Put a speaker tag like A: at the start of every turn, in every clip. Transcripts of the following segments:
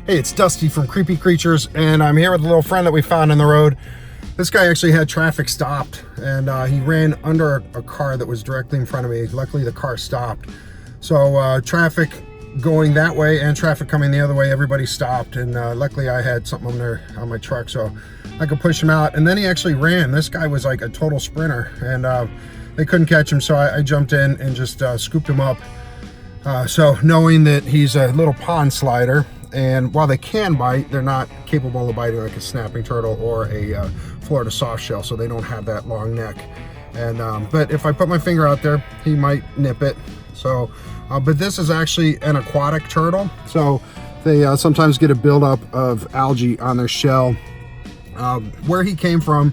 A: Hey, it's Dusty from Creepy Creatures, and I'm here with a little friend that we found in the road. This guy actually had traffic stopped, and he ran under a car that was directly in front of me. Luckily, the car stopped. So traffic going that way and traffic coming the other way, everybody stopped, and luckily I had something on there on my truck, so I could push him out. And then he actually ran. This guy was like a total sprinter, and they couldn't catch him, so I jumped in and just scooped him up. So knowing that he's a little pond slider, and while they can bite, they're not capable of biting like a snapping turtle or a Florida softshell, so they don't have that long neck. And but if I put my finger out there, he might nip it. So but this is actually an aquatic turtle, so they sometimes get a buildup of algae on their shell. Where he came from,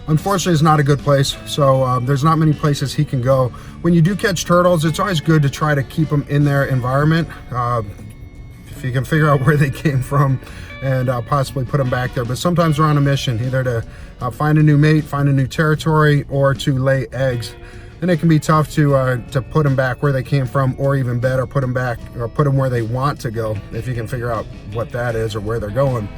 A: unfortunately, is not a good place, so there's not many places he can go. When you do catch turtles, it's always good to try to keep them in their environment. If you can figure out where they came from and possibly put them back there. But sometimes we're on a mission, either to find a new mate, find a new territory, or to lay eggs. And it can be tough to put them back where they came from, or even better, put them back or put them where they want to go, if you can figure out what that is or where they're going.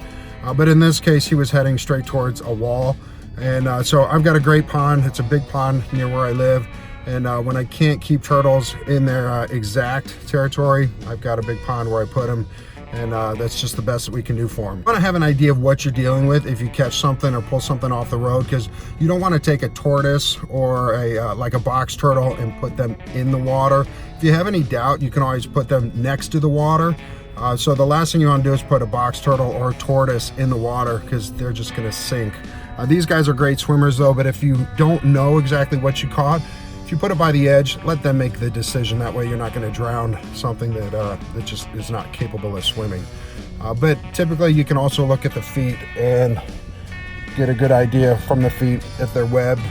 A: But in this case, he was heading straight towards a wall. And so I've got a great pond. It's a big pond near where I live. And when I can't keep turtles in their exact territory, I've got a big pond where I put them, and that's just the best that we can do for them. You want to have an idea of what you're dealing with if you catch something or pull something off the road, because you don't want to take a tortoise or a like a box turtle and put them in the water. If you have any doubt, you can always put them next to the water. So the last thing you want to do is put a box turtle or a tortoise in the water, because they're just going to sink. These guys are great swimmers though, but if you don't know exactly what you caught, if you put it by the edge, let them make the decision. That way you're not going to drown something that just is not capable of swimming. But typically you can also look at the feet and get a good idea from the feet if they're webbed.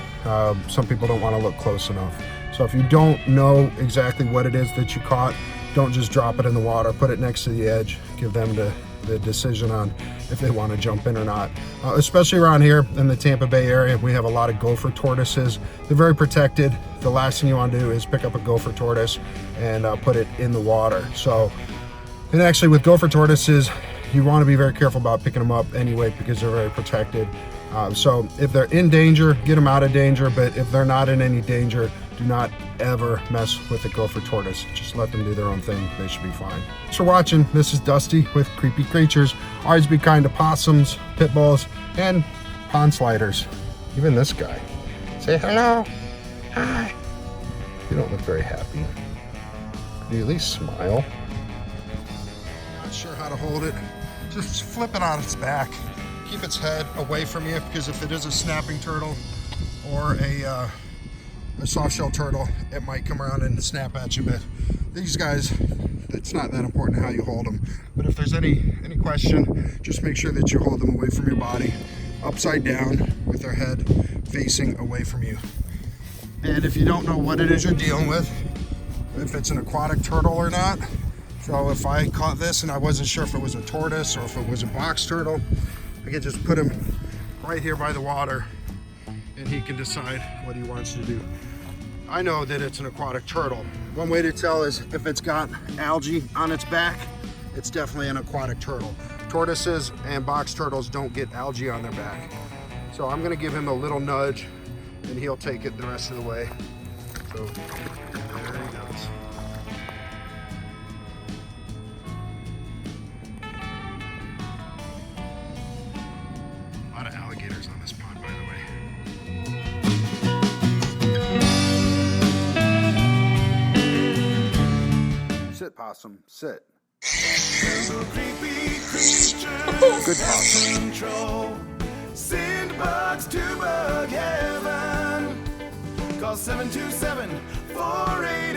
A: Some people don't want to look close enough. So if you don't know exactly what it is that you caught, don't just drop it in the water. Put it next to the edge. Give them the decision on if they want to jump in or not. Especially around here in the Tampa Bay area, we have a lot of gopher tortoises. They're very protected. The last thing you want to do is pick up a gopher tortoise and put it in the water. So, and actually with gopher tortoises, you want to be very careful about picking them up anyway, because they're very protected. So if they're in danger, get them out of danger. But if they're not in any danger, do not ever mess with a gopher tortoise. Just let them do their own thing. They should be fine. Thanks for watching. This is Dusty with Creepy Creatures. Always be kind to possums, pit bulls, and pond sliders. Even this guy. Say hello. Hi. You don't look very happy. Can you at least smile? Not sure how to hold it. Just flip it on its back. Keep its head away from you, because if it is a snapping turtle or a softshell turtle, it might come around and snap at you. But these guys, it's not that important how you hold them. But if there's any question, just make sure that you hold them away from your body, upside down with their head facing away from you. And if you don't know what it is you're dealing with, if it's an aquatic turtle or not, so if I caught this and I wasn't sure if it was a tortoise or if it was a box turtle, I could just put him right here by the water, and he can decide what he wants to do. I know that it's an aquatic turtle. One way to tell is if it's got algae on its back, it's definitely an aquatic turtle. Tortoises and box turtles don't get algae on their back. So I'm gonna give him a little nudge, and he'll take it the rest of the way. So there he goes. A lot of alligators on this pond, by the way. Sit, possum, sit. Good possum.
B: Send bugs to bug heaven. Call 727-48